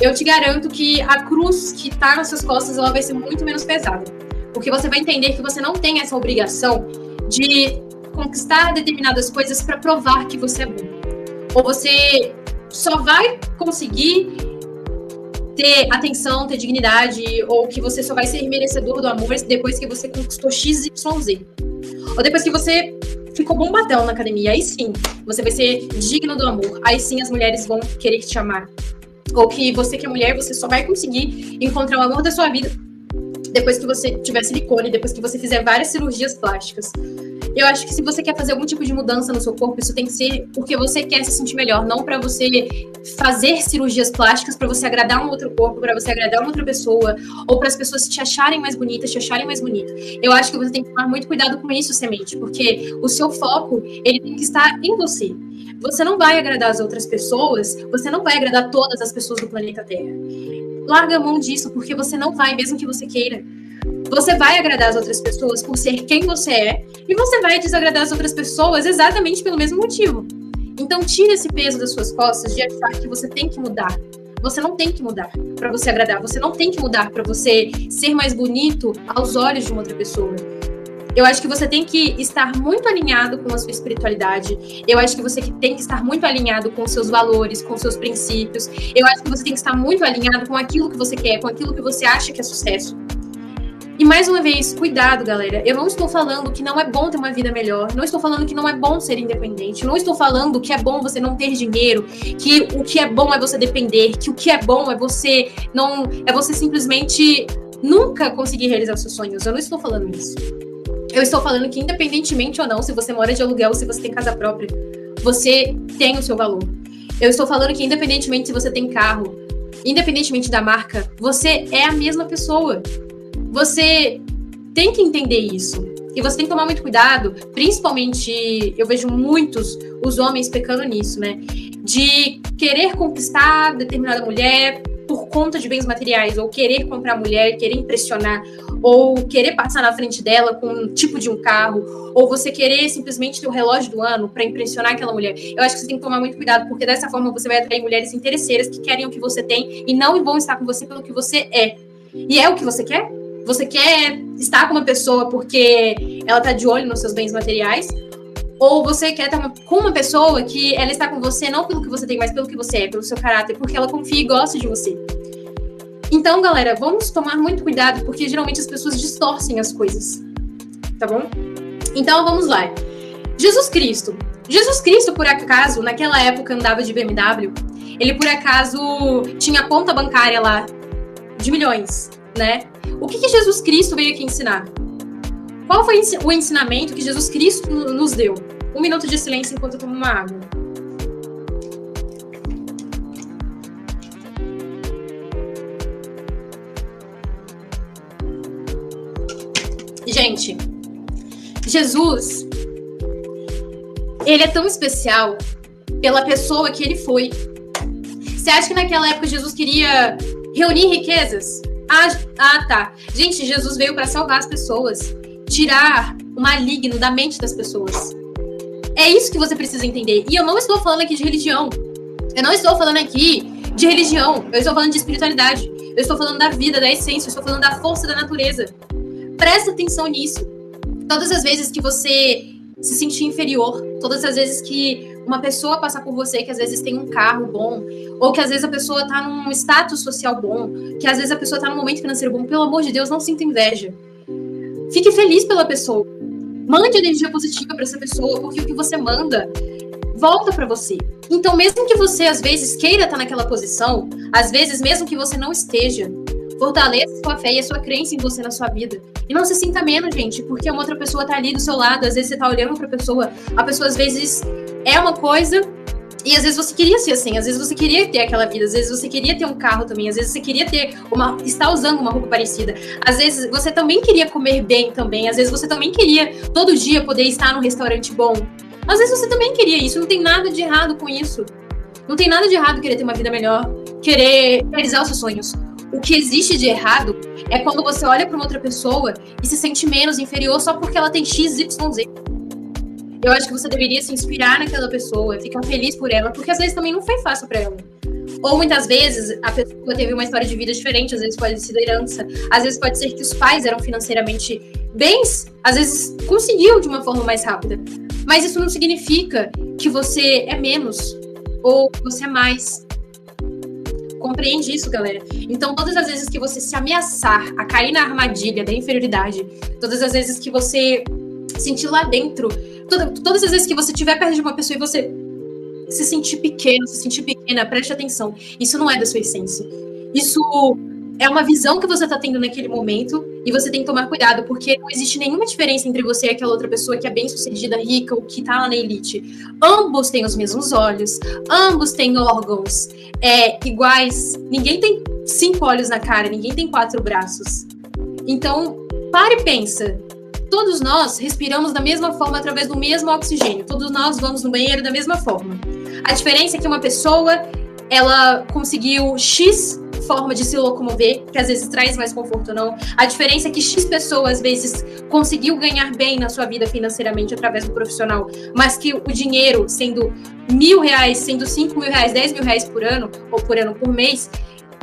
eu te garanto que a cruz que tá nas suas costas, ela vai ser muito menos pesada. Porque você vai entender que você não tem essa obrigação de conquistar determinadas coisas para provar que você é bom. Ou você só vai conseguir ter atenção, ter dignidade, ou que você só vai ser merecedor do amor depois que você conquistou XYZ. Ou depois que você ficou bombadão na academia. Aí sim, você vai ser digno do amor. Aí sim as mulheres vão querer te amar. Ou que você que é mulher, você só vai conseguir encontrar o amor da sua vida depois que você tiver silicone, depois que você fizer várias cirurgias plásticas. Eu acho que se você quer fazer algum tipo de mudança no seu corpo, isso tem que ser porque você quer se sentir melhor, não para você fazer cirurgias plásticas para você agradar um outro corpo, para você agradar uma outra pessoa, ou para as pessoas te acharem mais bonita, te acharem mais bonita. Eu acho que você tem que tomar muito cuidado com isso, semente, porque o seu foco, ele tem que estar em você. Você não vai agradar as outras pessoas, você não vai agradar todas as pessoas do planeta Terra. Larga a mão disso, porque você não vai, mesmo que você queira. Você vai agradar as outras pessoas por ser quem você é, e você vai desagradar as outras pessoas exatamente pelo mesmo motivo. Então, tira esse peso das suas costas de achar que você tem que mudar. Você não tem que mudar para você agradar. Você não tem que mudar para você ser mais bonito aos olhos de uma outra pessoa. Eu acho que você tem que estar muito alinhado com a sua espiritualidade. Eu acho que você tem que estar muito alinhado com os seus valores, com os seus princípios. Eu acho que você tem que estar muito alinhado com aquilo que você quer, com aquilo que você acha que é sucesso. E mais uma vez, cuidado, galera. Eu não estou falando que não é bom ter uma vida melhor. Não estou falando que não é bom ser independente. Não estou falando que é bom você não ter dinheiro. Que o que é bom é você depender. Que o que é bom é você não... É você simplesmente nunca conseguir realizar os seus sonhos. Eu não estou falando isso. Eu estou falando que independentemente ou não, se você mora de aluguel ou se você tem casa própria, você tem o seu valor. Eu estou falando que independentemente se você tem carro, independentemente da marca, você é a mesma pessoa. Você tem que entender isso. E você tem que tomar muito cuidado, principalmente, eu vejo muitos os homens pecando nisso, né? De querer conquistar determinada mulher por conta de bens materiais, ou querer comprar mulher, querer impressionar, ou querer passar na frente dela com um tipo de um carro, ou você querer simplesmente ter o relógio do ano para impressionar aquela mulher. Eu acho que você tem que tomar muito cuidado, porque dessa forma você vai atrair mulheres interesseiras que querem o que você tem e não vão estar com você pelo que você é. E é o que você quer? Você quer estar com uma pessoa porque ela tá de olho nos seus bens materiais? Ou você quer estar com uma pessoa que ela está com você não pelo que você tem, mas pelo que você é, pelo seu caráter, porque ela confia e gosta de você. Então, galera, vamos tomar muito cuidado, porque geralmente as pessoas distorcem as coisas, tá bom? Então, vamos lá. Jesus Cristo, por acaso, naquela época andava de BMW, ele por acaso tinha conta bancária lá de milhões, né? O que Jesus Cristo veio aqui ensinar? Qual foi o ensinamento que Jesus Cristo nos deu? 1 minuto de silêncio enquanto eu tomo uma água. Gente, Jesus, ele é tão especial pela pessoa que ele foi. Você acha que naquela época Jesus queria reunir riquezas? Tá. Gente, Jesus veio para salvar as pessoas, tirar o maligno da mente das pessoas. É isso que você precisa entender. E eu não estou falando aqui de religião. Eu não estou falando aqui de religião. Eu estou falando de espiritualidade. Eu estou falando da vida, da essência. Eu estou falando da força da natureza. Presta atenção nisso. Todas as vezes que você se sentir inferior, todas as vezes que uma pessoa passar por você, que às vezes tem um carro bom, ou que às vezes a pessoa tá num status social bom, que às vezes a pessoa tá num momento financeiro bom, pelo amor de Deus, não sinta inveja. Fique feliz pela pessoa. Mande energia positiva para essa pessoa, porque o que você manda volta para você. Então, mesmo que você às vezes queira estar naquela posição, às vezes mesmo que você não esteja, fortaleça sua fé e a sua crença em você na sua vida. E não se sinta menos, gente, porque uma outra pessoa tá ali do seu lado, às vezes você tá olhando pra pessoa, a pessoa às vezes é uma coisa, e às vezes você queria ser assim, às vezes você queria ter aquela vida, às vezes você queria ter um carro também, às vezes você queria estar usando uma roupa parecida, às vezes você também queria comer bem também, às vezes você também queria todo dia poder estar num restaurante bom, às vezes você também queria isso, não tem nada de errado com isso, não tem nada de errado querer ter uma vida melhor, querer realizar os seus sonhos. O que existe de errado é quando você olha para uma outra pessoa e se sente menos, inferior, só porque ela tem XYZ. Eu acho que você deveria se inspirar naquela pessoa, ficar feliz por ela, porque às vezes também não foi fácil para ela. Ou muitas vezes a pessoa teve uma história de vida diferente, às vezes pode ser herança, às vezes pode ser que os pais eram financeiramente bens, às vezes conseguiu de uma forma mais rápida. Mas isso não significa que você é menos ou que você é mais. Compreende isso, galera? Então, todas as vezes que você se ameaçar a cair na armadilha da inferioridade, todas as vezes que você sentir lá dentro, todas as vezes que você estiver perto de uma pessoa e você se sentir pequeno, se sentir pequena, preste atenção. Isso não é da sua essência. Isso é uma visão que você está tendo naquele momento e você tem que tomar cuidado, porque não existe nenhuma diferença entre você e aquela outra pessoa que é bem-sucedida, rica, ou que está lá na elite. Ambos têm os mesmos olhos, ambos têm órgãos iguais. Ninguém tem 5 olhos na cara, ninguém tem 4 braços. Então, pare e pensa. Todos nós respiramos da mesma forma através do mesmo oxigênio. Todos nós vamos no banheiro da mesma forma. A diferença é que uma pessoa, ela conseguiu X forma de se locomover, que às vezes traz mais conforto ou não. A diferença é que X pessoa, às vezes, conseguiu ganhar bem na sua vida financeiramente através do profissional, mas que o dinheiro, sendo R$1.000, sendo R$5.000, R$10.000 por ano, ou por mês,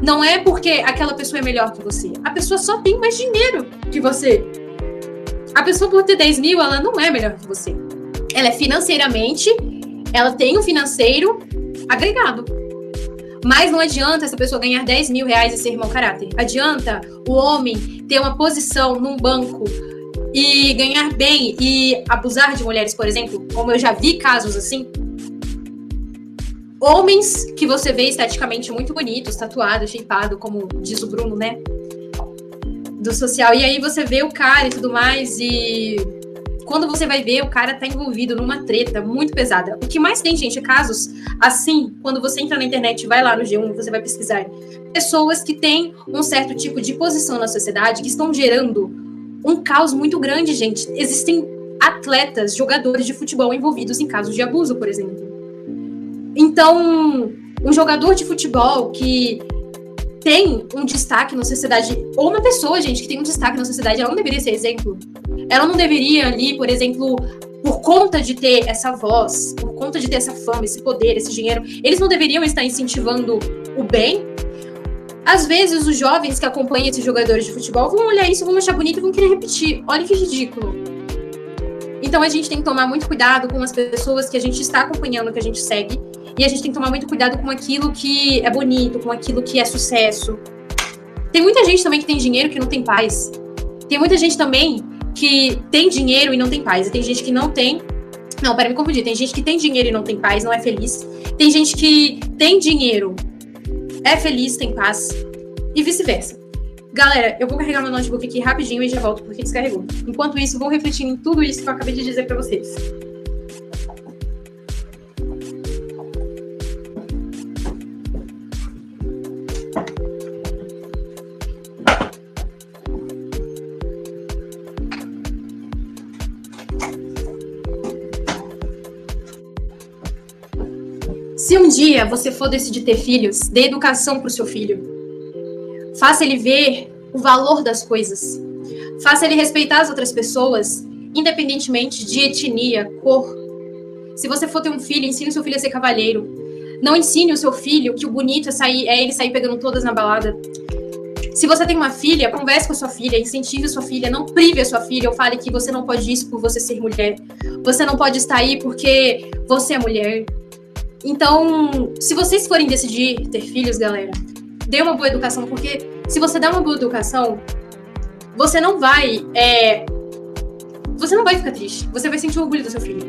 não é porque aquela pessoa é melhor que você. A pessoa só tem mais dinheiro que você. A pessoa, por ter 10 mil, ela não é melhor que você. Ela é financeiramente, ela tem um financeiro agregado. Mas não adianta essa pessoa ganhar 10 mil reais e ser mau caráter. Adianta o homem ter uma posição num banco e ganhar bem e abusar de mulheres, por exemplo, como eu já vi casos assim. Homens que você vê esteticamente muito bonitos, tatuados, shapeado, como diz o Bruno, né? Do social. E aí você vê o cara e tudo mais, e quando você vai ver, o cara tá envolvido numa treta muito pesada. O que mais tem, gente, é casos assim, quando você entra na internet, vai lá no G1, você vai pesquisar. Pessoas que têm um certo tipo de posição na sociedade, que estão gerando um caos muito grande, gente. Existem atletas, jogadores de futebol envolvidos em casos de abuso, por exemplo. Então, um jogador de futebol que tem um destaque na sociedade, ou uma pessoa, gente, que tem um destaque na sociedade, ela não deveria ser exemplo. Ela não deveria ali, por exemplo, por conta de ter essa voz, por conta de ter essa fama, esse poder, esse dinheiro, eles não deveriam estar incentivando o bem. Às vezes, os jovens que acompanham esses jogadores de futebol vão olhar isso, vão achar bonito e vão querer repetir. Olha que ridículo. Então, a gente tem que tomar muito cuidado com as pessoas que a gente está acompanhando, que a gente segue. E a gente tem que tomar muito cuidado com aquilo que é bonito, com aquilo que é sucesso. Tem muita gente também que tem dinheiro que não tem paz. Tem muita gente também que tem dinheiro e não tem paz. E tem gente que não tem... Não, pera, me confundi. Tem gente que tem dinheiro e não tem paz, não é feliz. Tem gente que tem dinheiro, é feliz, tem paz. E vice-versa. Galera, eu vou carregar meu notebook aqui rapidinho e já volto porque descarregou. Enquanto isso, vou refletir em tudo isso que eu acabei de dizer pra vocês. Se um dia você for decidir ter filhos, dê educação para o seu filho. Faça ele ver o valor das coisas. Faça ele respeitar as outras pessoas, independentemente de etnia, cor. Se você for ter um filho, ensine o seu filho a ser cavalheiro. Não ensine o seu filho que o bonito é ele sair pegando todas na balada. Se você tem uma filha, converse com a sua filha, incentive a sua filha, não prive a sua filha, ou fale que você não pode isso por você ser mulher. Você não pode estar aí porque você é mulher. Então, se vocês forem decidir ter filhos, galera, dê uma boa educação, porque se você der uma boa educação, você não vai ficar triste. Você vai sentir orgulho do seu filho.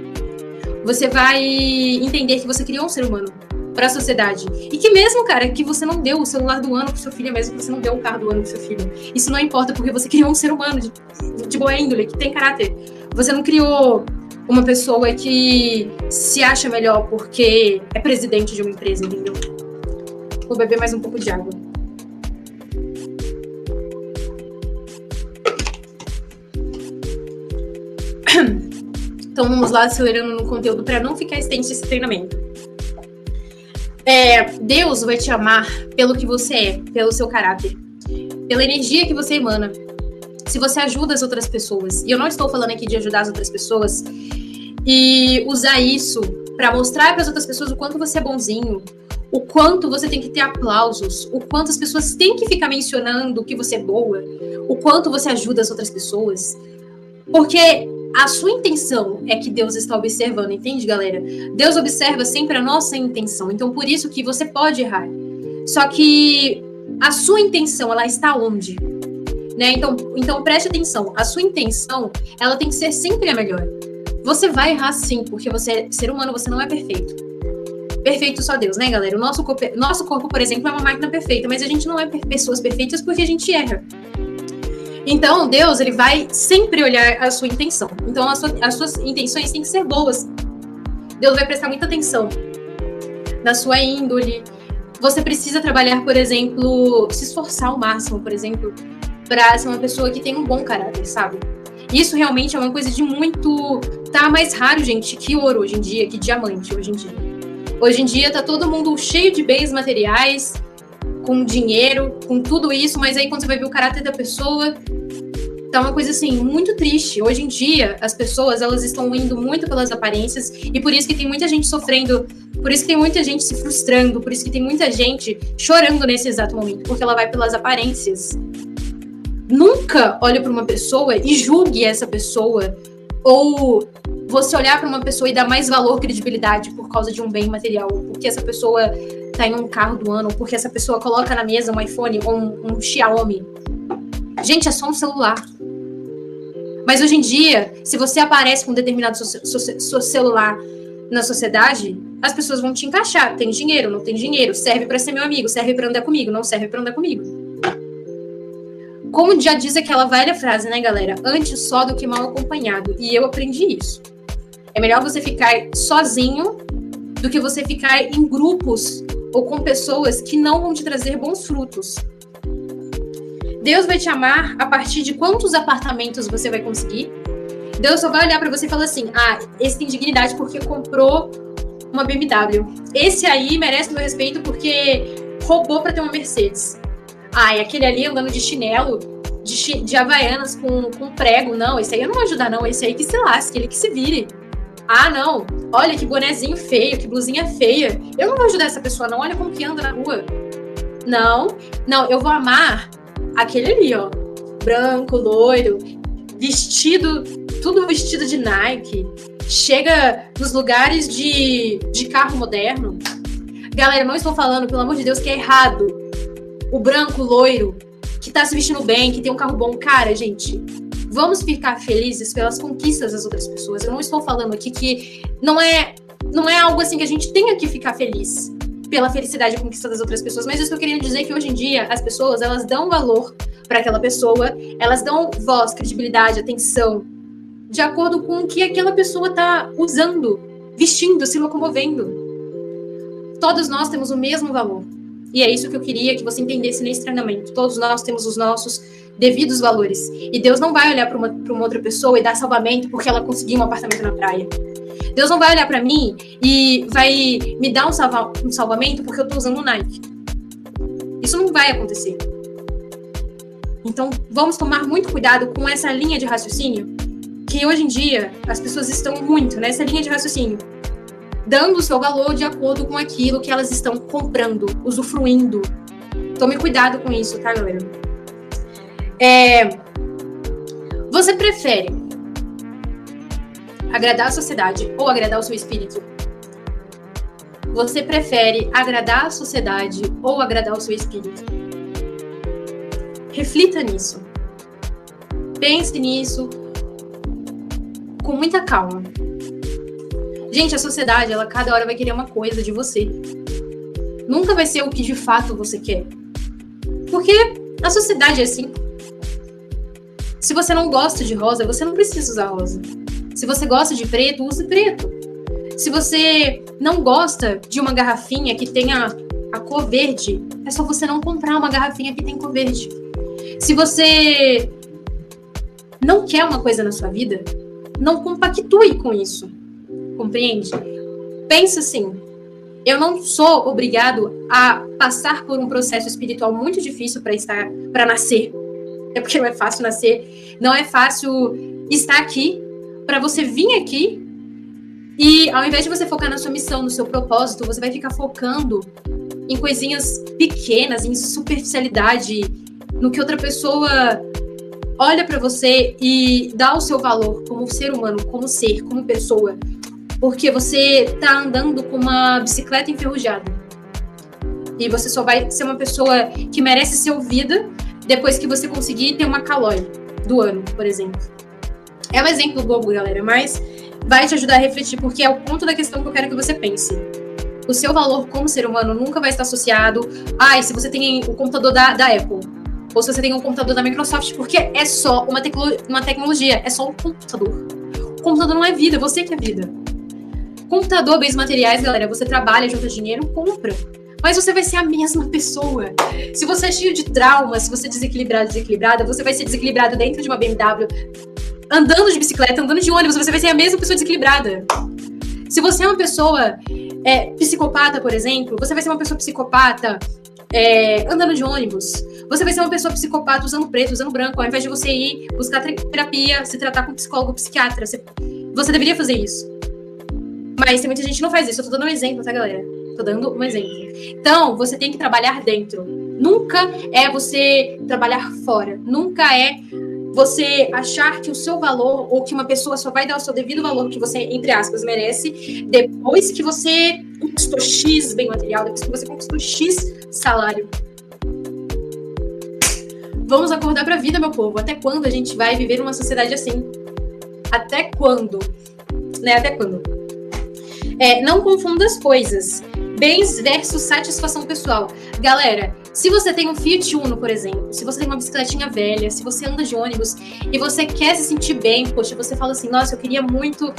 Você vai entender que você criou um ser humano para a sociedade. E que mesmo, cara, que você não deu o celular do ano pro seu filho, mesmo que você não deu um carro do ano pro seu filho. Isso não importa, porque você criou um ser humano de boa índole, que tem caráter. Você não criou uma pessoa que se acha melhor porque é presidente de uma empresa, entendeu? Vou beber mais um pouco de água. Então vamos lá, acelerando no conteúdo para não ficar extenso esse treinamento. Deus vai te amar pelo que você é, pelo seu caráter, pela energia que você emana. Se você ajuda as outras pessoas, e eu não estou falando aqui de ajudar as outras pessoas e usar isso para mostrar para as outras pessoas o quanto você é bonzinho, o quanto você tem que ter aplausos, o quanto as pessoas têm que ficar mencionando que você é boa, o quanto você ajuda as outras pessoas. Porque a sua intenção é que Deus está observando, entende, galera? Deus observa sempre a nossa intenção, então por isso que você pode errar. Só que a sua intenção, ela está onde? Né? Então preste atenção, a sua intenção, ela tem que ser sempre a melhor. Você vai errar sim, porque você é ser humano, você não é perfeito. Perfeito só Deus, né, galera? O nosso corpo, por exemplo, é uma máquina perfeita, mas a gente não é pessoas perfeitas porque a gente erra. Então, Deus, ele vai sempre olhar a sua intenção. Então, as suas intenções têm que ser boas. Deus vai prestar muita atenção na sua índole. Você precisa trabalhar, por exemplo, se esforçar ao máximo, por exemplo, para ser uma pessoa que tem um bom caráter, sabe? Isso realmente é uma coisa de muito... Tá mais raro, gente, que ouro hoje em dia, que diamante hoje em dia. Hoje em dia tá todo mundo cheio de bens materiais, com dinheiro, com tudo isso, mas aí quando você vai ver o caráter da pessoa, tá uma coisa assim, muito triste. Hoje em dia, as pessoas, elas estão indo muito pelas aparências, e por isso que tem muita gente sofrendo, por isso que tem muita gente se frustrando, por isso que tem muita gente chorando nesse exato momento, porque ela vai pelas aparências. Nunca olhe para uma pessoa e julgue essa pessoa, ou você olhar para uma pessoa e dar mais valor, credibilidade por causa de um bem material, porque essa pessoa tá em um carro do ano, porque essa pessoa coloca na mesa um iPhone ou um Xiaomi. Gente, é só um celular. Mas hoje em dia, se você aparece com um determinado seu celular na sociedade, as pessoas vão te encaixar. Tem dinheiro, não tem dinheiro, serve para ser meu amigo, serve para andar comigo, não serve para andar comigo. Como já diz aquela velha frase, né, galera? Antes só do que mal acompanhado. E eu aprendi isso. É melhor você ficar sozinho do que você ficar em grupos ou com pessoas que não vão te trazer bons frutos. Deus vai te amar a partir de quantos apartamentos você vai conseguir. Deus só vai olhar para você e falar assim, esse tem dignidade porque comprou uma BMW. Esse aí merece meu respeito porque roubou para ter uma Mercedes. E aquele ali andando de chinelo, de Havaianas com prego. Não, esse aí eu não vou ajudar, não. Esse aí que se lasque, ele que se vire. Não. Olha que bonezinho feio, que blusinha feia. Eu não vou ajudar essa pessoa, não. Olha como que anda na rua. Não, eu vou amar aquele ali, ó. Branco, loiro, vestido, tudo vestido de Nike. Chega nos lugares de carro moderno. Galera, não estou falando, pelo amor de Deus, que é errado. O branco, loiro, que tá se vestindo bem, que tem um carro bom. Cara, gente, vamos ficar felizes pelas conquistas das outras pessoas. Eu não estou falando aqui que não é algo assim que a gente tenha que ficar feliz pela felicidade e conquista das outras pessoas, mas isso que eu queria dizer é que hoje em dia as pessoas, elas dão valor para aquela pessoa, elas dão voz, credibilidade, atenção, de acordo com o que aquela pessoa tá usando, vestindo, se locomovendo. Todos nós temos o mesmo valor. E é isso que eu queria que você entendesse nesse treinamento. Todos nós temos os nossos devidos valores. E Deus não vai olhar para uma outra pessoa e dar salvamento porque ela conseguiu um apartamento na praia. Deus não vai olhar para mim e vai me dar um salvamento porque eu estou usando o Nike. Isso não vai acontecer. Então, vamos tomar muito cuidado com essa linha de raciocínio, que hoje em dia as pessoas estão muito nessa linha de raciocínio, dando o seu valor de acordo com aquilo que elas estão comprando, usufruindo. Tome cuidado com isso, tá, galera? Você prefere agradar a sociedade ou agradar o seu espírito? Você prefere agradar a sociedade ou agradar o seu espírito? Reflita nisso. Pense nisso com muita calma. Gente, a sociedade, ela cada hora vai querer uma coisa de você. Nunca vai ser o que de fato você quer. Porque a sociedade é assim. Se você não gosta de rosa, você não precisa usar rosa. Se você gosta de preto, use preto. Se você não gosta de uma garrafinha que tenha a cor verde, é só você não comprar uma garrafinha que tem cor verde. Se você não quer uma coisa na sua vida, não compactue com isso. Compreende? Pensa assim, eu não sou obrigado a passar por um processo espiritual muito difícil para nascer. É porque não é fácil nascer, não é fácil estar aqui, para você vir aqui e ao invés de você focar na sua missão, no seu propósito, você vai ficar focando em coisinhas pequenas, em superficialidade, no que outra pessoa olha pra você e dá o seu valor como ser humano, como ser, como pessoa, porque você tá andando com uma bicicleta enferrujada. E você só vai ser uma pessoa que merece ser ouvida depois que você conseguir ter uma Caloi do ano, por exemplo. É um exemplo bobo, galera, mas vai te ajudar a refletir, porque é o ponto da questão que eu quero que você pense. O seu valor como ser humano nunca vai estar associado a se você tem o computador da Apple, ou se você tem um computador da Microsoft, porque é só uma tecnologia, é só um computador. O computador não é vida, você que é vida. Computador, bens materiais, galera, você trabalha, junta dinheiro, compra. Mas você vai ser a mesma pessoa. Se você é cheio de trauma, se você é desequilibrada, você vai ser desequilibrado dentro de uma BMW, andando de bicicleta, andando de ônibus, você vai ser a mesma pessoa desequilibrada. Se você é uma pessoa psicopata, por exemplo, você vai ser uma pessoa psicopata andando de ônibus. Você vai ser uma pessoa psicopata usando preto, usando branco, ao invés de você ir buscar terapia, se tratar com psicólogo, psiquiatra. Você deveria fazer isso. Mas tem muita gente que não faz isso. Eu tô dando um exemplo, tá, galera? Tô dando um exemplo. Então, você tem que trabalhar dentro. Nunca é você trabalhar fora. Nunca é você achar que o seu valor, ou que uma pessoa só vai dar o seu devido valor que você, entre aspas, merece, depois que você conquistou X bem material, depois que você conquistou X salário. Vamos acordar pra vida, meu povo. Até quando a gente vai viver numa sociedade assim? Até quando? Né? Até quando? Não confunda as coisas. Bens versus satisfação pessoal. Galera, se você tem um Fiat Uno, por exemplo, se você tem uma bicicletinha velha, se você anda de ônibus e você quer se sentir bem, poxa, você fala assim, nossa, eu queria muito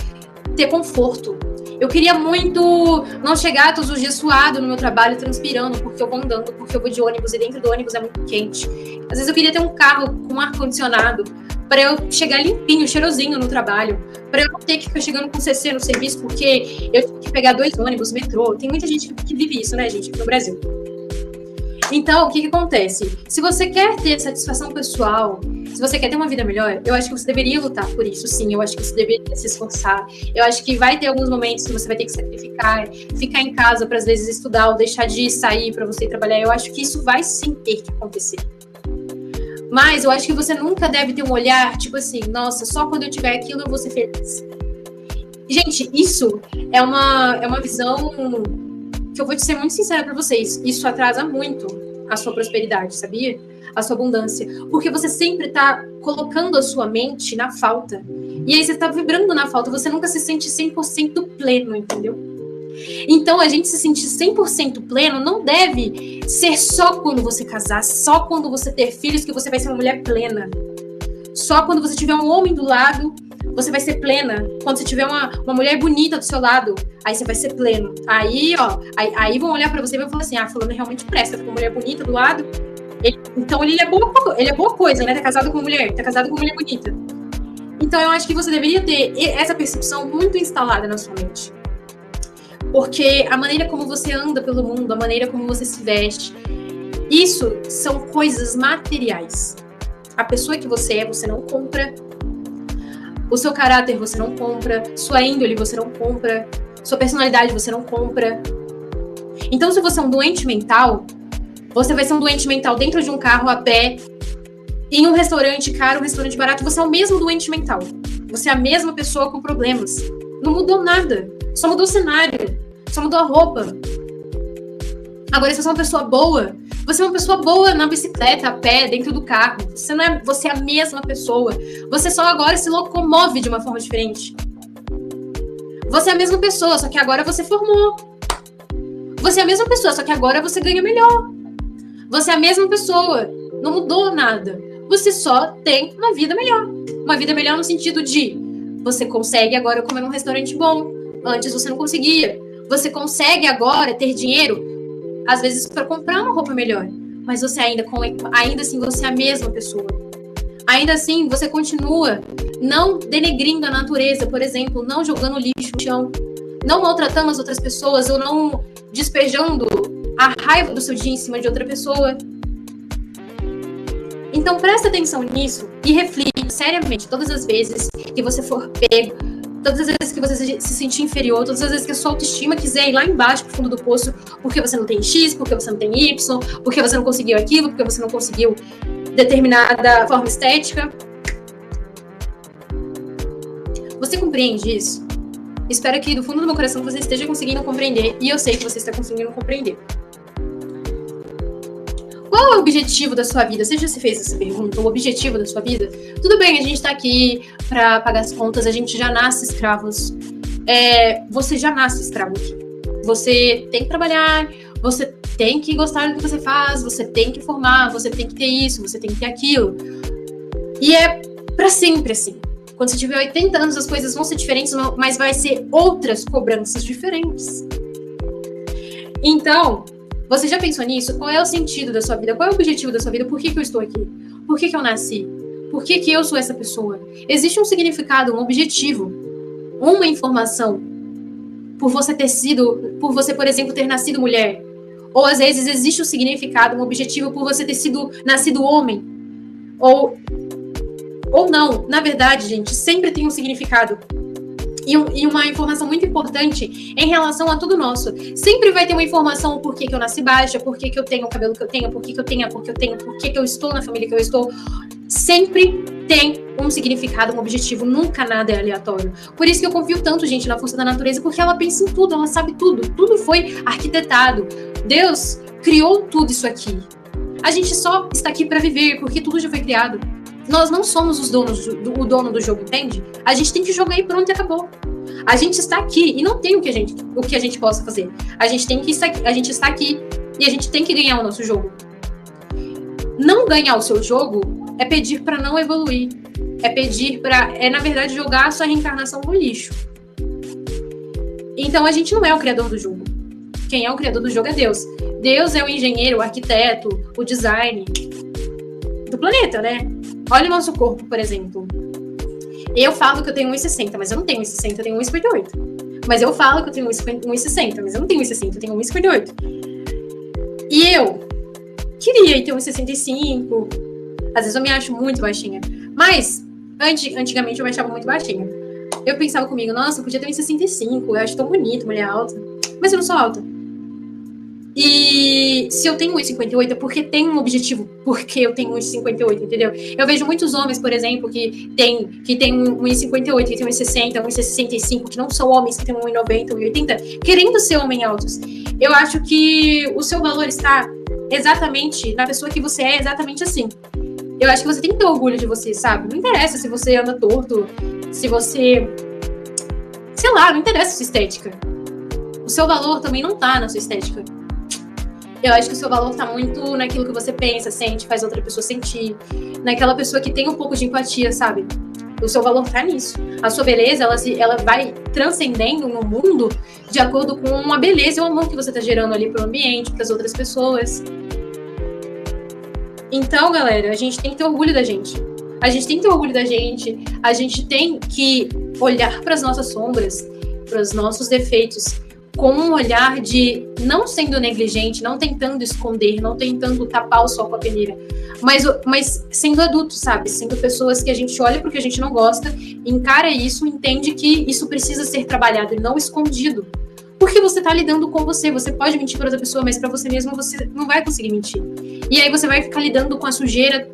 ter conforto. Eu queria muito não chegar todos os dias suado no meu trabalho, transpirando, porque eu vou andando, porque eu vou de ônibus e dentro do ônibus é muito quente. Às vezes eu queria ter um carro com ar-condicionado para eu chegar limpinho, cheirosinho no trabalho, para eu não ter que ficar chegando com CC no serviço, porque eu tive que pegar 2 ônibus, metrô. Tem muita gente que vive isso, né, gente, aqui no Brasil. Então, o que acontece? Se você quer ter satisfação pessoal, se você quer ter uma vida melhor, eu acho que você deveria lutar por isso, sim. Eu acho que você deveria se esforçar. Eu acho que vai ter alguns momentos que você vai ter que sacrificar, ficar em casa para às vezes estudar ou deixar de sair para você ir trabalhar. Eu acho que isso vai sim ter que acontecer. Mas eu acho que você nunca deve ter um olhar, tipo assim, nossa, só quando eu tiver aquilo eu vou ser feliz. Gente, isso é uma visão que eu vou te ser muito sincera pra vocês. Isso atrasa muito a sua prosperidade, sabia? A sua abundância. Porque você sempre tá colocando a sua mente na falta. E aí você tá vibrando na falta. Você nunca se sente 100% pleno, entendeu? Então, a gente se sentir 100% pleno não deve ser só quando você casar, só quando você ter filhos que você vai ser uma mulher plena. Só quando você tiver um homem do lado, você vai ser plena. Quando você tiver uma mulher bonita do seu lado, aí você vai ser pleno. Aí, ó, aí vão olhar pra você e vão falar assim, fulano realmente presta, com uma mulher bonita do lado. Então, ele é boa coisa, né? Tá casado com uma mulher, tá casado com uma mulher bonita. Então, eu acho que você deveria ter essa percepção muito instalada na sua mente. Porque a maneira como você anda pelo mundo, a maneira como você se veste, isso são coisas materiais. A pessoa que você não compra. O seu caráter você não compra. Sua índole você não compra. Sua personalidade você não compra. Então, se você é um doente mental, você vai ser um doente mental dentro de um carro, a pé, em um restaurante caro, um restaurante barato. Você é o mesmo doente mental. Você é a mesma pessoa com problemas. Não mudou nada. Só mudou o cenário. Só mudou a roupa. Agora, se você é uma pessoa boa, você é uma pessoa boa na bicicleta, a pé, dentro do carro. Você é a mesma pessoa. Você só agora se locomove de uma forma diferente. Você é a mesma pessoa, só que agora você formou. Você é a mesma pessoa, só que agora você ganha melhor. Você é a mesma pessoa. Não mudou nada. Você só tem uma vida melhor. Uma vida melhor no sentido de você consegue agora comer num restaurante bom. Antes você não conseguia. Você consegue agora ter dinheiro, às vezes, para comprar uma roupa melhor. Mas você ainda assim, você é a mesma pessoa. Ainda assim, você continua não denegrindo a natureza, por exemplo, não jogando lixo no chão, não maltratando as outras pessoas ou não despejando a raiva do seu dia em cima de outra pessoa. Então, presta atenção nisso e reflita seriamente todas as vezes que você for pego Todas as vezes que você se sentir inferior, todas as vezes que a sua autoestima quiser ir lá embaixo, pro fundo do poço, porque você não tem X, porque você não tem Y, porque você não conseguiu aquilo, porque você não conseguiu determinada forma estética. Você compreende isso? Espero que do fundo do meu coração você esteja conseguindo compreender, e eu sei que você está conseguindo compreender. Qual é o objetivo da sua vida? Você já se fez essa pergunta? O objetivo da sua vida? Tudo bem, a gente tá aqui para pagar as contas, a gente já nasce escravos. Você já nasce escravo aqui. Você tem que trabalhar, você tem que gostar do que você faz, você tem que formar, você tem que ter isso, você tem que ter aquilo. E é para sempre assim. Quando você tiver 80 anos, as coisas vão ser diferentes, mas vai ser outras cobranças diferentes. Então, você já pensou nisso? Qual é o sentido da sua vida? Qual é o objetivo da sua vida? Por que eu estou aqui? Por que eu nasci? Por que eu sou essa pessoa? Existe um significado, um objetivo, uma informação por você, por exemplo, ter nascido mulher. Ou às vezes existe um significado, um objetivo por você ter nascido homem. Ou não. Na verdade, gente, sempre tem um significado. E uma informação muito importante em relação a tudo nosso. Sempre vai ter uma informação por que eu nasci baixa, por que eu tenho o cabelo que eu tenho, por que eu tenho a cor que eu tenho, por que eu estou na família que eu estou. Sempre tem um significado, um objetivo, nunca nada é aleatório. Por isso que eu confio tanto, gente, na força da natureza, porque ela pensa em tudo, ela sabe tudo. Tudo foi arquitetado. Deus criou tudo isso aqui. A gente só está aqui para viver, porque tudo já foi criado. Nós não somos o dono do jogo, entende? A gente tem que jogar e pronto, e acabou. A gente está aqui e não tem o que a gente possa fazer. A gente está aqui e a gente tem que ganhar o nosso jogo. Não ganhar o seu jogo é pedir para não evoluir. É na verdade jogar a sua reencarnação no lixo. Então a gente não é o criador do jogo. Quem é o criador do jogo é Deus. Deus é o engenheiro, o arquiteto, o design do planeta, né? Olha o nosso corpo, por exemplo. Eu falo que eu tenho 1,60, mas eu não tenho 1,60, eu tenho 1,58. Mas eu falo que eu tenho 1,60, mas eu não tenho 1,60, eu tenho 1,58. E eu queria ter 1,65. Às vezes eu me acho muito baixinha. Mas, antigamente eu me achava muito baixinha. Eu pensava comigo, nossa, eu podia ter 1,65, eu acho tão bonito, mulher alta. Mas eu não sou alta. E se eu tenho 1,58 é porque tem um objetivo, porque eu tenho 1,58, entendeu? Eu vejo muitos homens, por exemplo, que tem 1,58, que tem 1,60, 1,65, que não são homens que tem 1,90, 1,80, querendo ser homens altos. Eu acho que o seu valor está exatamente na pessoa que você é, exatamente assim. Eu acho que você tem que ter orgulho de você, sabe? Não interessa se você anda torto, se você... Sei lá, não interessa a sua estética. O seu valor também não tá na sua estética. Eu acho que o seu valor tá muito naquilo que você pensa, sente, faz outra pessoa sentir. Naquela pessoa que tem um pouco de empatia, sabe? O seu valor tá nisso. A sua beleza, ela vai transcendendo no mundo de acordo com a beleza e o amor que você tá gerando ali pro ambiente, pras outras pessoas. Então, galera, a gente tem que ter orgulho da gente. A gente tem que ter orgulho da gente. A gente tem que olhar pras nossas sombras, pros nossos defeitos, com um olhar de não sendo negligente, não tentando esconder, não tentando tapar o sol com a peneira, mas sendo adulto, sabe? Sendo pessoas que a gente olha porque a gente não gosta, encara isso, entende que isso precisa ser trabalhado e não escondido. Porque você tá lidando com você pode mentir para outra pessoa, mas para você mesmo você não vai conseguir mentir. E aí você vai ficar lidando com a sujeira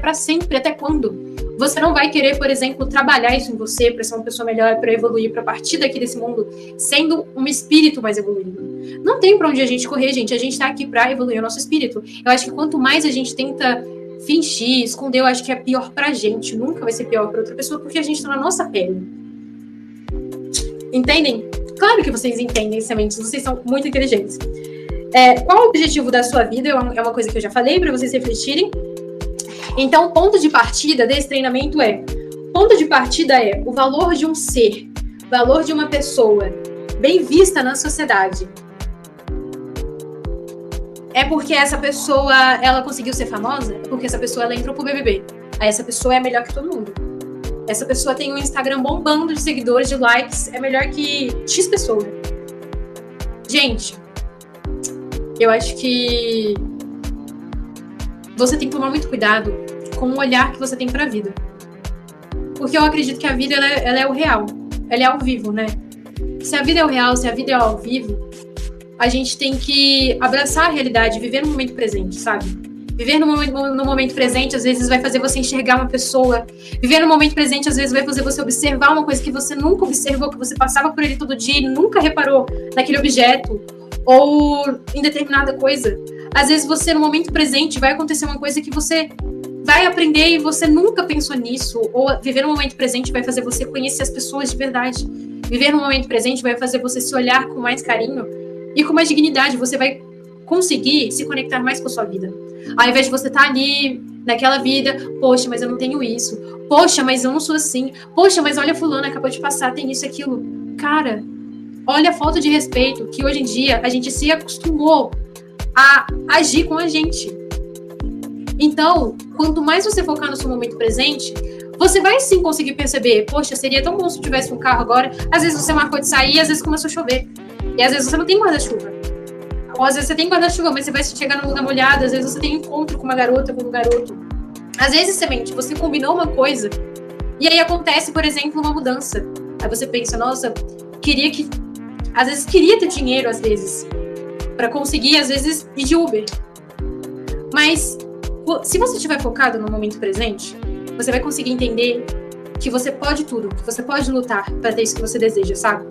para sempre, até quando? Você não vai querer, por exemplo, trabalhar isso em você para ser uma pessoa melhor, para evoluir, para partir daqui desse mundo sendo um espírito mais evoluído. Não tem para onde a gente correr, gente. A gente tá aqui para evoluir o nosso espírito. Eu acho que quanto mais a gente tenta fingir, esconder, eu acho que é pior pra gente. Nunca vai ser pior para outra pessoa, porque a gente tá na nossa pele. Entendem? Claro que vocês entendem, sementes. Vocês são muito inteligentes. Qual o objetivo da sua vida? É uma coisa que eu já falei para vocês refletirem. Então, ponto de partida desse treinamento Ponto de partida é o valor de um ser, o valor de uma pessoa bem vista na sociedade. É porque essa pessoa, ela conseguiu ser famosa? É porque essa pessoa, ela entrou pro BBB. Aí essa pessoa é melhor que todo mundo. Essa pessoa tem um Instagram bombando de seguidores, de likes, é melhor que X pessoa. Gente, eu acho que você tem que tomar muito cuidado com o olhar que você tem para a vida. Porque eu acredito que a vida ela é o real. ela é ao vivo, né? Se a vida é o real, se a vida é ao vivo, a gente tem que abraçar a realidade, viver no momento presente, sabe? Viver no momento presente, às vezes, vai fazer você enxergar uma pessoa. Viver no momento presente, às vezes, vai fazer você observar uma coisa que você nunca observou, que você passava por ele todo dia e nunca reparou naquele objeto ou em determinada coisa. Às vezes, você, no momento presente, vai acontecer uma coisa que você vai aprender e você nunca pensou nisso. Ou viver no momento presente vai fazer você conhecer as pessoas de verdade. Viver no momento presente vai fazer você se olhar com mais carinho e com mais dignidade. Você vai conseguir se conectar mais com a sua vida. Ao invés de você estar ali, naquela vida, poxa, mas eu não tenho isso. Poxa, mas eu não sou assim. Poxa, mas olha fulano, acabou de passar, tem isso e aquilo. Cara, olha a falta de respeito que hoje em dia a gente se acostumou a agir com a gente. Então, quanto mais você focar no seu momento presente, você vai sim conseguir perceber, poxa, seria tão bom se eu tivesse um carro agora. Às vezes você marcou de sair, às vezes começou a chover. E às vezes você não tem guarda-chuva. Ou às vezes você tem guarda-chuva, mas você vai chegar num lugar molhado. Às vezes você tem encontro com uma garota, com um garoto. Às vezes, semente, você combinou uma coisa e aí acontece, por exemplo, uma mudança. Aí você pensa, nossa, queria que... Às vezes queria ter dinheiro, às vezes, para conseguir, às vezes, ir de Uber. Mas se você estiver focado no momento presente, você vai conseguir entender que você pode tudo, que você pode lutar para ter isso que você deseja, sabe?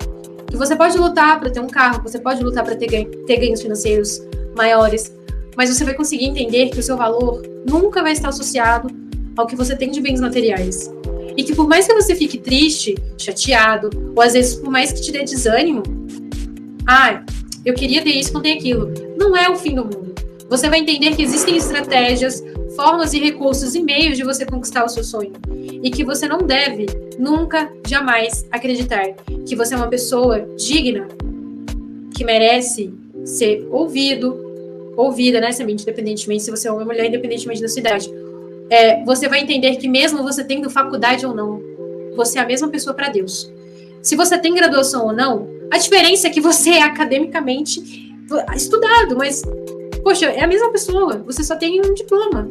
Que você pode lutar para ter um carro, você pode lutar para ter ganhos financeiros maiores, mas você vai conseguir entender que o seu valor nunca vai estar associado ao que você tem de bens materiais. E que por mais que você fique triste, chateado, ou às vezes por mais que te dê desânimo, eu queria ter isso, não tem aquilo, não é o fim do mundo. Você vai entender que existem estratégias, formas e recursos e meios de você conquistar o seu sonho. E que você não deve, nunca, jamais acreditar que você é uma pessoa digna, que merece ser ouvida, né, semente, independentemente se você é homem ou mulher, independentemente da sua idade. Você vai entender que mesmo você tendo faculdade ou não, você é a mesma pessoa para Deus. Se você tem graduação ou não, a diferença é que você é academicamente estudado, mas, poxa, é a mesma pessoa, você só tem um diploma.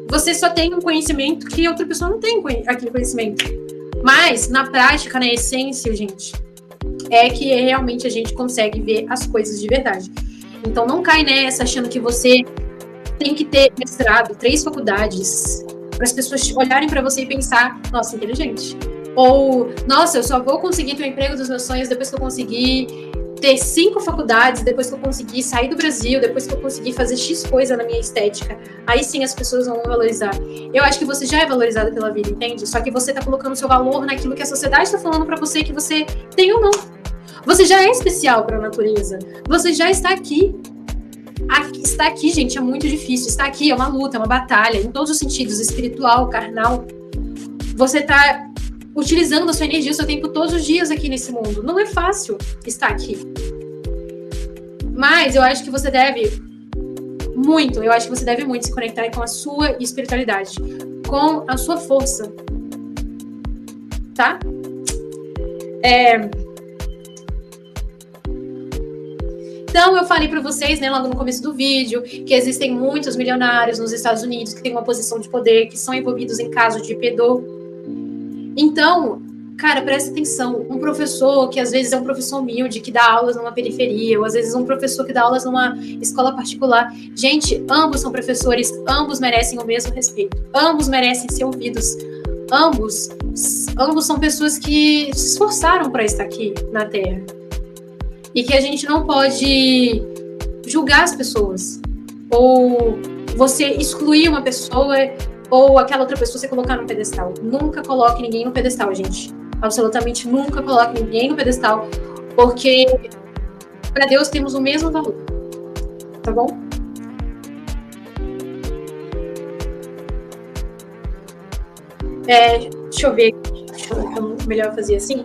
Você só tem um conhecimento que outra pessoa não tem aquele conhecimento. Mas, na prática, na essência, gente, é que realmente a gente consegue ver as coisas de verdade. Então, não cai nessa achando que você tem que ter mestrado, 3 faculdades, para as pessoas olharem para você e pensar, nossa, inteligente. Ou, nossa, eu só vou conseguir ter o emprego dos meus sonhos depois que eu conseguir ter 5 faculdades, depois que eu conseguir sair do Brasil, depois que eu conseguir fazer X coisa na minha estética. Aí sim as pessoas vão valorizar. Eu acho que você já é valorizada pela vida, entende? Só que você tá colocando seu valor naquilo que a sociedade tá falando para você que você tem ou não. Você já é especial para a natureza. Você já está aqui. Estar aqui, gente, é muito difícil. Estar aqui é uma luta, é uma batalha, em todos os sentidos, espiritual, carnal. Você tá utilizando a sua energia, o seu tempo todos os dias aqui nesse mundo. Não é fácil estar aqui. Mas eu acho que você deve muito se conectar com a sua espiritualidade, com a sua força. Tá? Então, eu falei para vocês, né, logo no começo do vídeo, que existem muitos milionários nos Estados Unidos que têm uma posição de poder, que são envolvidos em casos de pedô. Então, cara, presta atenção. Um professor que às vezes é um professor humilde, que dá aulas numa periferia, ou às vezes um professor que dá aulas numa escola particular. Gente, ambos são professores, ambos merecem o mesmo respeito. Ambos merecem ser ouvidos. Ambos são pessoas que se esforçaram para estar aqui na Terra. E que a gente não pode julgar as pessoas. Ou você excluir uma pessoa, ou aquela outra pessoa você colocar no pedestal. Nunca coloque ninguém no pedestal, gente. Absolutamente nunca coloque ninguém no pedestal. Porque para Deus temos o mesmo valor. Tá bom? Deixa eu ver. Melhor fazer assim.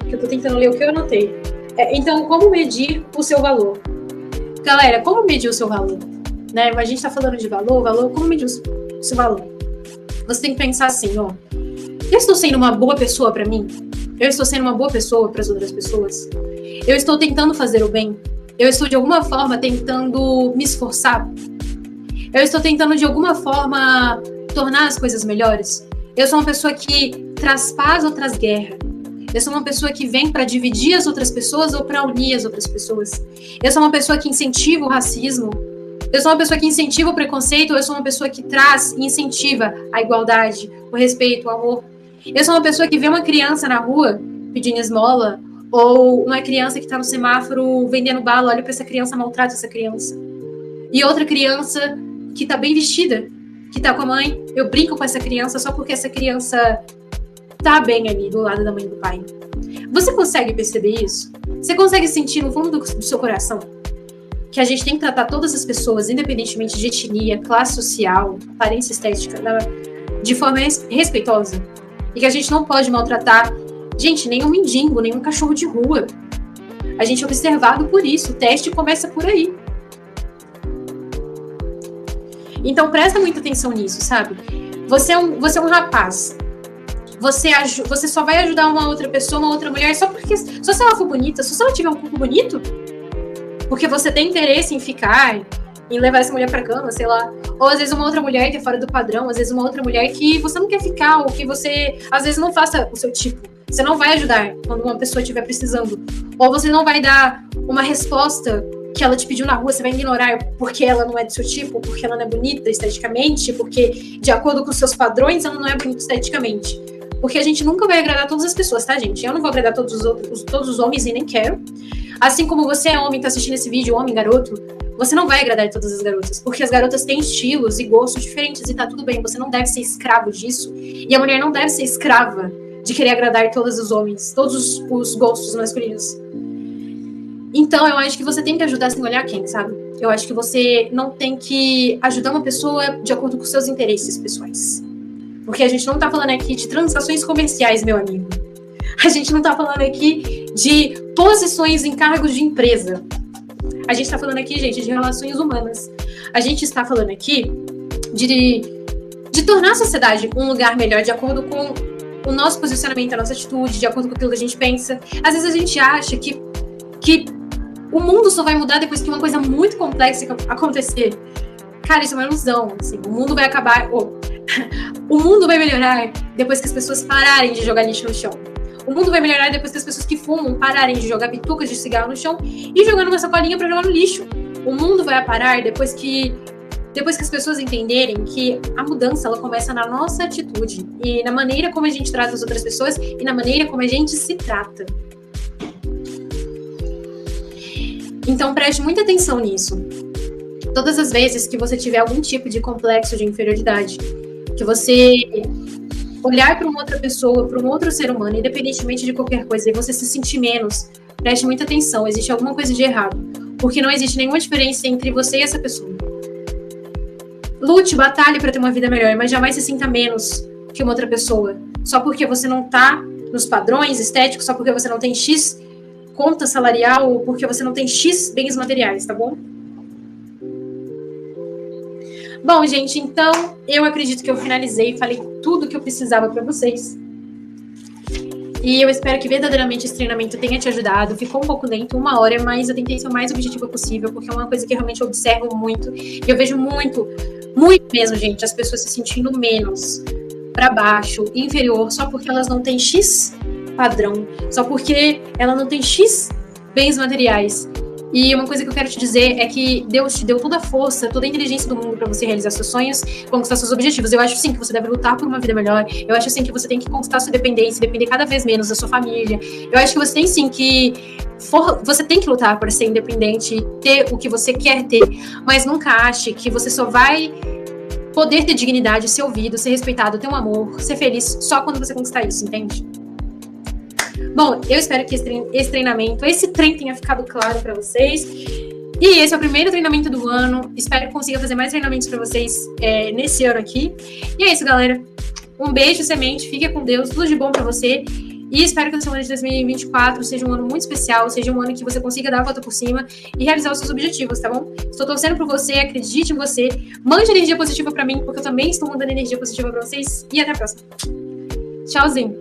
Que eu tô tentando ler o que eu anotei. Então, como medir o seu valor? Galera, como medir o seu valor? Né? A gente tá falando de valor, como medir o seu valor? Você tem que pensar assim, ó. Eu estou sendo uma boa pessoa para mim? Eu estou sendo uma boa pessoa para as outras pessoas? Eu estou tentando fazer o bem? Eu estou, de alguma forma, tentando me esforçar? Eu estou tentando, de alguma forma, tornar as coisas melhores? Eu sou uma pessoa que traz paz ou traz guerra? Eu sou uma pessoa que vem para dividir as outras pessoas ou para unir as outras pessoas? Eu sou uma pessoa que incentiva o racismo? Eu sou uma pessoa que incentiva o preconceito? Ou eu sou uma pessoa que traz e incentiva a igualdade, o respeito, o amor? Eu sou uma pessoa que vê uma criança na rua pedindo esmola, ou uma criança que está no semáforo vendendo bala, olha para essa criança, maltrata essa criança. E outra criança que está bem vestida, que está com a mãe, eu brinco com essa criança só porque essa criança tá bem ali do lado da mãe e do pai. Você consegue perceber isso? Você consegue sentir no fundo do seu coração que a gente tem que tratar todas as pessoas, independentemente de etnia, classe social, aparência estética, de forma respeitosa? E que a gente não pode maltratar, gente, nenhum mendigo, nenhum cachorro de rua. A gente é observado por isso. O teste começa por aí. Então presta muita atenção nisso, sabe? Você é um rapaz. Você só vai ajudar uma outra pessoa, uma outra mulher, só se ela for bonita, só se ela tiver um corpo bonito. Porque você tem interesse em ficar, em levar essa mulher pra cama, sei lá. Ou às vezes uma outra mulher que é fora do padrão, às vezes uma outra mulher que você não quer ficar, ou que você, às vezes, não faça o seu tipo. Você não vai ajudar quando uma pessoa estiver precisando. Ou você não vai dar uma resposta que ela te pediu na rua, você vai ignorar porque ela não é do seu tipo, porque ela não é bonita esteticamente, porque, de acordo com os seus padrões, ela não é bonita esteticamente. Porque a gente nunca vai agradar todas as pessoas, tá, gente? Eu não vou agradar todos os homens e nem quero. Assim como você é homem, tá assistindo esse vídeo, homem, garoto, você não vai agradar todas as garotas, porque as garotas têm estilos e gostos diferentes e tá tudo bem, você não deve ser escravo disso. E a mulher não deve ser escrava de querer agradar todos os homens, todos os gostos masculinos. Então, eu acho que você tem que ajudar sem olhar quem, sabe? Eu acho que você não tem que ajudar uma pessoa de acordo com seus interesses pessoais. Porque a gente não tá falando aqui de transações comerciais, meu amigo. A gente não tá falando aqui de posições em cargos de empresa. A gente tá falando aqui, gente, de relações humanas. A gente está falando aqui de tornar a sociedade um lugar melhor de acordo com o nosso posicionamento, a nossa atitude, de acordo com aquilo que a gente pensa. Às vezes a gente acha que o mundo só vai mudar depois que uma coisa muito complexa acontecer. Cara, isso é uma ilusão. Assim. O mundo vai acabar... O mundo vai melhorar depois que as pessoas pararem de jogar lixo no chão. O mundo vai melhorar depois que as pessoas que fumam pararem de jogar bitucas de cigarro no chão e jogar numa sacolinha para jogar no lixo. O mundo vai parar depois que as pessoas entenderem que a mudança ela começa na nossa atitude e na maneira como a gente trata as outras pessoas e na maneira como a gente se trata. Então preste muita atenção nisso. Todas as vezes que você tiver algum tipo de complexo de inferioridade, que você olhar para uma outra pessoa, para um outro ser humano, independentemente de qualquer coisa, e você se sentir menos, preste muita atenção, existe alguma coisa de errado, porque não existe nenhuma diferença entre você e essa pessoa. Lute, batalhe para ter uma vida melhor, mas jamais se sinta menos que uma outra pessoa, só porque você não tá nos padrões estéticos, só porque você não tem X conta salarial, ou porque você não tem X bens materiais, tá bom? Bom, gente, então eu acredito que eu finalizei, falei tudo que eu precisava para vocês. E eu espero que verdadeiramente esse treinamento tenha te ajudado. Ficou um pouco lento, 1 hora, mas eu tentei ser o mais objetiva possível, porque é uma coisa que eu realmente observo muito. E eu vejo muito mesmo, gente, as pessoas se sentindo menos, para baixo, inferior, só porque elas não têm X padrão, só porque ela não tem X bens materiais. E uma coisa que eu quero te dizer é que Deus te deu toda a força, toda a inteligência do mundo para você realizar seus sonhos, conquistar seus objetivos. Eu acho sim que você deve lutar por uma vida melhor. Eu acho sim que você tem que conquistar sua independência, depender cada vez menos da sua família. Eu acho que você tem sim que você tem que lutar para ser independente, ter o que você quer ter, mas nunca ache que você só vai poder ter dignidade, ser ouvido, ser respeitado, ter um amor, ser feliz só quando você conquistar isso, entende? Bom, eu espero que esse trem tenha ficado claro para vocês. E esse é o primeiro treinamento do ano. Espero que consiga fazer mais treinamentos para vocês nesse ano aqui. E é isso, galera. Um beijo, semente. Fique com Deus. Tudo de bom para você. E espero que o seu ano de 2024 seja um ano muito especial. Seja um ano que você consiga dar a volta por cima e realizar os seus objetivos, tá bom? Estou torcendo por você. Acredite em você. Mande energia positiva para mim, porque eu também estou mandando energia positiva para vocês. E até a próxima. Tchauzinho.